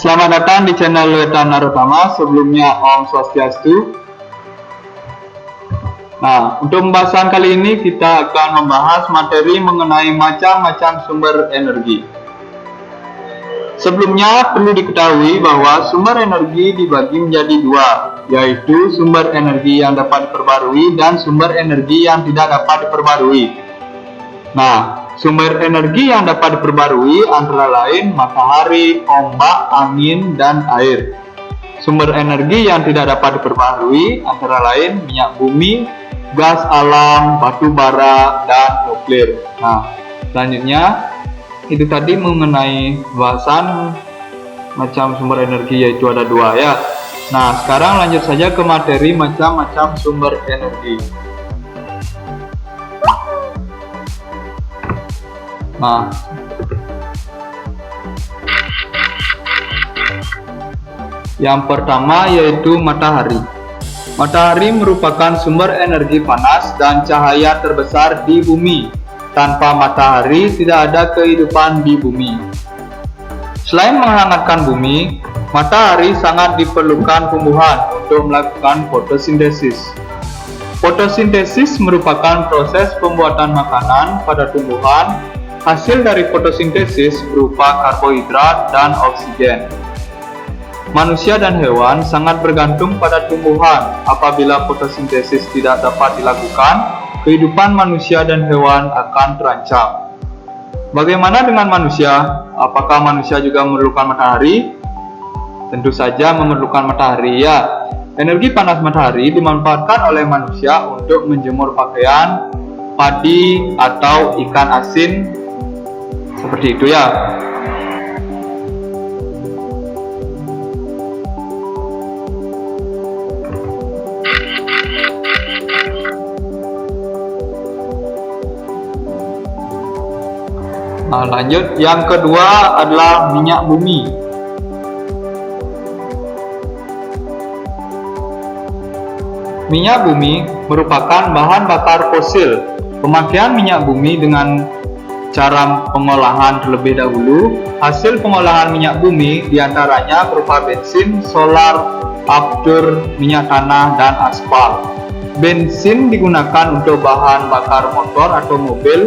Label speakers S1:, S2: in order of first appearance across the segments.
S1: Selamat datang di channel Wetan Narotama. Sebelumnya Om Swastiastu. Nah, untuk pembahasan kali ini kita akan membahas materi mengenai macam-macam sumber energi. Sebelumnya perlu diketahui bahwa sumber energi dibagi menjadi dua, yaitu sumber energi yang dapat diperbarui dan sumber energi yang tidak dapat diperbarui. Nah, sumber energi yang dapat diperbarui antara lain matahari, ombak, angin, dan air. Sumber energi yang tidak dapat diperbarui antara lain minyak bumi, gas alam, batu bara, dan nuklir. Nah, selanjutnya itu tadi mengenai bahasan macam sumber energi, yaitu ada dua ya. Nah, sekarang lanjut saja ke materi macam-macam sumber energi. Nah, yang pertama yaitu matahari. Matahari merupakan sumber energi panas dan cahaya terbesar di bumi. Tanpa matahari tidak ada kehidupan di bumi. Selain menghangatkan bumi, matahari sangat diperlukan tumbuhan untuk melakukan fotosintesis. Fotosintesis merupakan proses pembuatan makanan pada tumbuhan. Hasil dari fotosintesis berupa karbohidrat dan oksigen. Manusia dan hewan sangat bergantung pada tumbuhan. Apabila fotosintesis tidak dapat dilakukan, kehidupan manusia dan hewan akan terancam. Bagaimana dengan manusia? Apakah manusia juga memerlukan matahari? Tentu saja memerlukan matahari ya. Energi panas matahari dimanfaatkan oleh manusia untuk menjemur pakaian, padi, atau ikan asin. Seperti itu ya. Nah, lanjut, yang kedua adalah minyak bumi. Minyak bumi merupakan bahan bakar fosil. Pemakaian minyak bumi dengan cara pengolahan terlebih dahulu. Hasil pengolahan minyak bumi diantaranya berupa bensin, solar, aftur, minyak tanah, dan aspal. Bensin digunakan untuk bahan bakar motor atau mobil.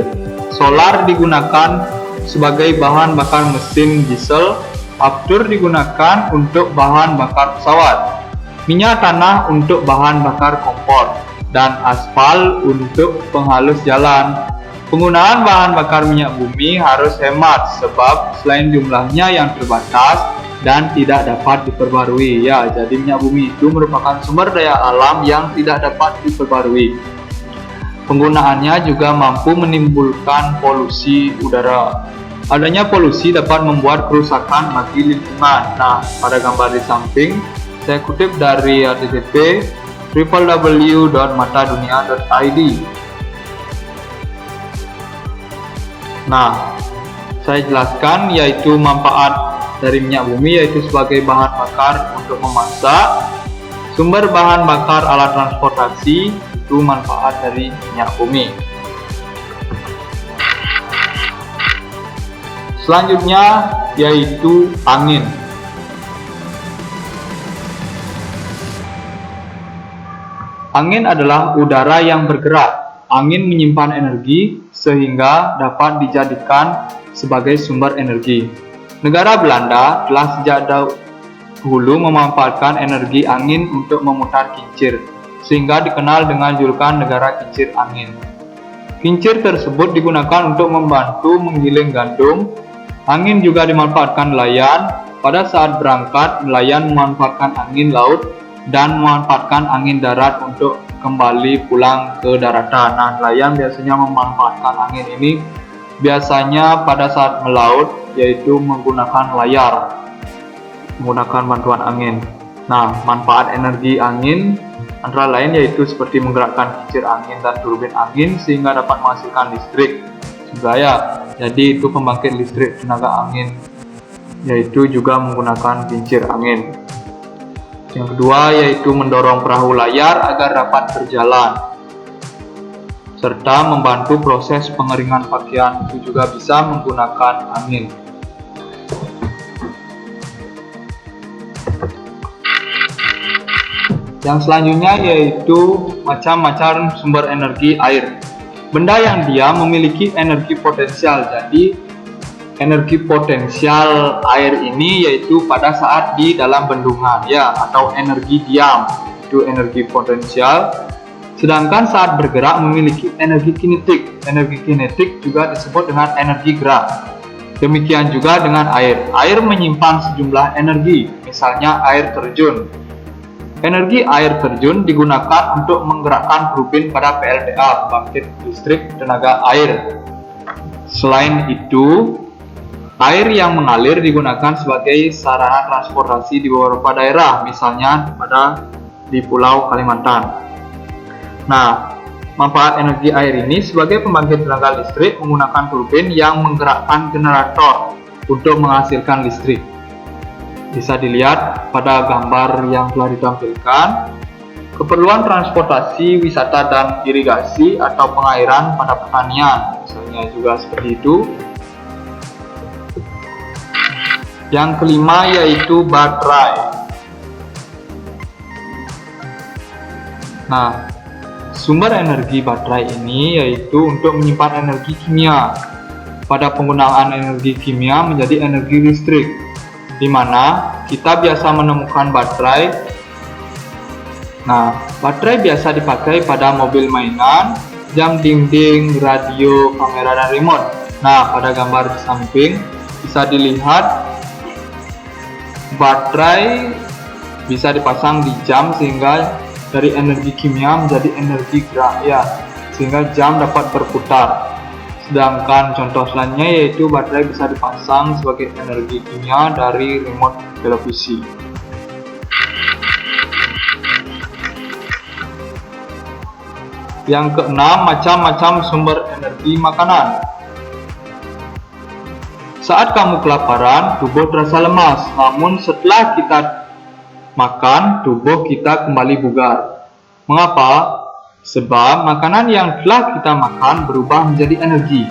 S1: Solar digunakan sebagai bahan bakar mesin diesel, aftur digunakan untuk bahan bakar pesawat, minyak tanah untuk bahan bakar kompor, dan aspal untuk penghalus jalan. Penggunaan bahan bakar minyak bumi harus hemat sebab selain jumlahnya yang terbatas dan tidak dapat diperbarui ya. Jadi minyak bumi itu merupakan sumber daya alam yang tidak dapat diperbarui. Penggunaannya juga mampu menimbulkan polusi udara. Adanya polusi dapat membuat kerusakan bagi lingkungan. Nah, pada gambar di samping saya kutip dari http www.matadunia.id. Nah, saya jelaskan yaitu manfaat dari minyak bumi, yaitu sebagai bahan bakar untuk memasak, sumber bahan bakar alat transportasi. Itu manfaat dari minyak bumi. Selanjutnya yaitu angin. Angin adalah udara yang bergerak. Angin menyimpan energi sehingga dapat dijadikan sebagai sumber energi. Negara Belanda telah sejak dahulu memanfaatkan energi angin untuk memutar kincir, sehingga dikenal dengan julukan negara kincir angin. Kincir tersebut digunakan untuk membantu menggiling gandum. Angin juga dimanfaatkan nelayan. Pada saat berangkat, nelayan memanfaatkan angin laut dan memanfaatkan angin darat untuk kembali pulang ke daratan. Nah, nelayan biasanya memanfaatkan angin ini biasanya pada saat melaut, yaitu menggunakan layar, menggunakan bantuan angin. Nah, manfaat energi angin antara lain yaitu seperti menggerakkan kincir angin dan turbin angin sehingga dapat menghasilkan listrik juga ya. Jadi itu pembangkit listrik tenaga angin, yaitu juga menggunakan kincir angin. Yang kedua yaitu mendorong perahu layar agar dapat berjalan, serta membantu proses pengeringan pakaian, itu juga bisa menggunakan angin. Yang selanjutnya yaitu macam-macam sumber energi air. Benda yang dia memiliki energi potensial. Jadi energi potensial air ini yaitu pada saat di dalam bendungan ya, atau energi diam, itu energi potensial. Sedangkan saat bergerak memiliki energi kinetik. Energi kinetik juga disebut dengan energi gerak. Demikian juga dengan air. Air menyimpan sejumlah energi, misalnya air terjun. Energi air terjun digunakan untuk menggerakkan turbin pada PLTA, pembangkit listrik tenaga air. Selain itu, air yang mengalir digunakan sebagai sarana transportasi di beberapa daerah, misalnya di Pulau Kalimantan. Nah, manfaat energi air ini sebagai pembangkit tenaga listrik menggunakan turbin yang menggerakkan generator untuk menghasilkan listrik. Bisa dilihat pada gambar yang telah ditampilkan. Keperluan transportasi, wisata dan irigasi atau pengairan pada pertanian, misalnya juga seperti itu. Yang kelima yaitu baterai. Nah, sumber energi baterai ini yaitu untuk menyimpan energi kimia. Pada penggunaan energi kimia menjadi energi listrik, di mana kita biasa menemukan baterai. Nah, baterai biasa dipakai pada mobil mainan, jam dinding, radio, kamera, dan remote. Nah, pada gambar di samping bisa dilihat baterai bisa dipasang di jam sehingga dari energi kimia menjadi energi gerak ya, sehingga jam dapat berputar. Sedangkan contoh selanjutnya yaitu baterai bisa dipasang sebagai energi kimia dari remote televisi. Yang keenam, macam-macam sumber energi makanan. Saat kamu kelaparan, tubuh terasa lemas, namun setelah kita makan, tubuh kita kembali bugar. Mengapa? Sebab makanan yang telah kita makan berubah menjadi energi.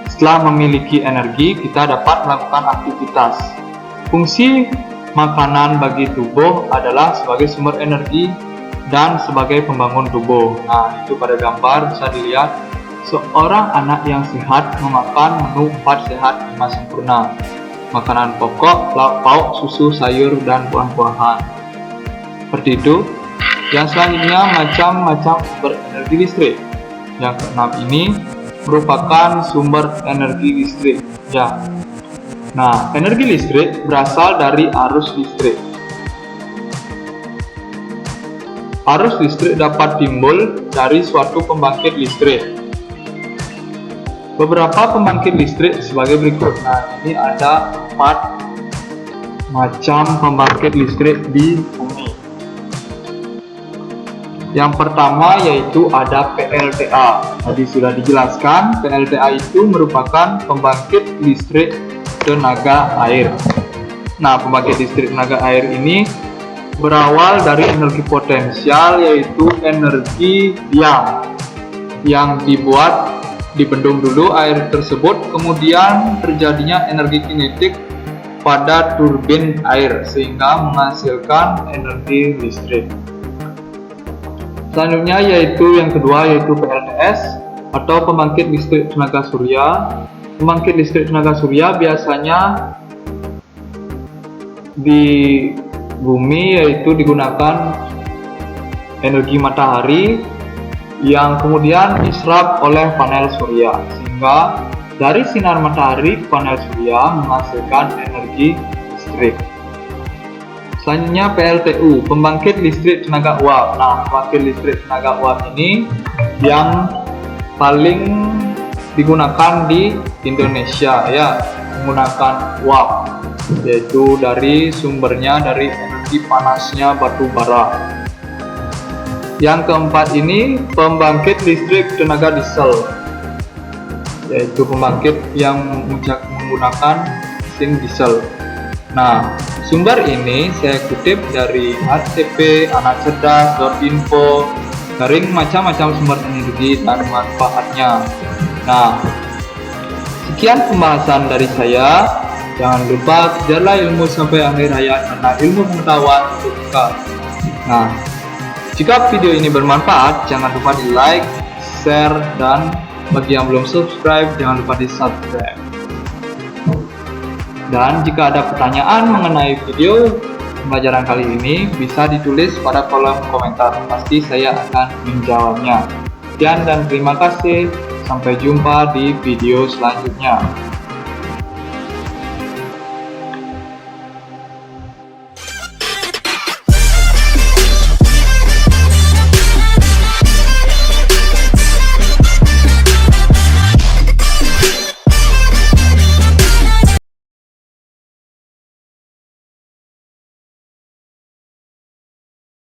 S1: Setelah memiliki energi, kita dapat melakukan aktivitas. Fungsi makanan bagi tubuh adalah sebagai sumber energi dan sebagai pembangun tubuh. Nah, itu pada gambar bisa dilihat seorang anak yang sehat memakan menu 4 sehat 5 sempurna. Makanan pokok, lauk pauk, susu, sayur, dan buah-buahan. Seperti itu. Yang selanjutnya macam-macam sumber energi listrik. Yang keenam ini merupakan sumber energi listrik ya. Nah, energi listrik berasal dari arus listrik. Arus listrik dapat timbul dari suatu pembangkit listrik. Beberapa pembangkit listrik sebagai berikut. Nah, ini ada 4 macam pembangkit listrik di bumi. Yang pertama yaitu ada PLTA. Tadi sudah dijelaskan, PLTA itu merupakan pembangkit listrik tenaga air. Nah, pembangkit listrik tenaga air ini berawal dari energi potensial yaitu energi diam yang dibendung dulu air tersebut, kemudian terjadinya energi kinetik pada turbin air sehingga menghasilkan energi listrik. Selanjutnya yaitu yang kedua yaitu PLTS atau pembangkit listrik tenaga surya. Pembangkit listrik tenaga surya biasanya di bumi yaitu digunakan energi matahari yang kemudian diserap oleh panel surya, sehingga dari sinar matahari panel surya menghasilkan energi listrik. Selanjutnya PLTU, pembangkit listrik tenaga uap. Nah, pembangkit listrik tenaga uap ini yang paling digunakan di Indonesia ya, menggunakan uap, yaitu dari sumbernya dari energi panasnya batu bara. Yang keempat ini pembangkit listrik tenaga diesel, yaitu pembangkit yang menggunakan mesin diesel. Nah, sumber ini saya kutip dari HCP, anakcerdas.info, garing macam-macam sumber energi dan manfaatnya. Nah, sekian pembahasan dari saya. Jangan lupa kejarlah ilmu sampai akhir hayat, karena ilmu pengetahuan itu kekal. Nah, Jika video ini bermanfaat, jangan lupa di like, share, dan bagi yang belum subscribe, jangan lupa di subscribe. Dan jika ada pertanyaan mengenai video pembelajaran kali ini, bisa ditulis pada kolom komentar. Pasti saya akan menjawabnya. Sekian dan terima kasih. Sampai jumpa di video selanjutnya.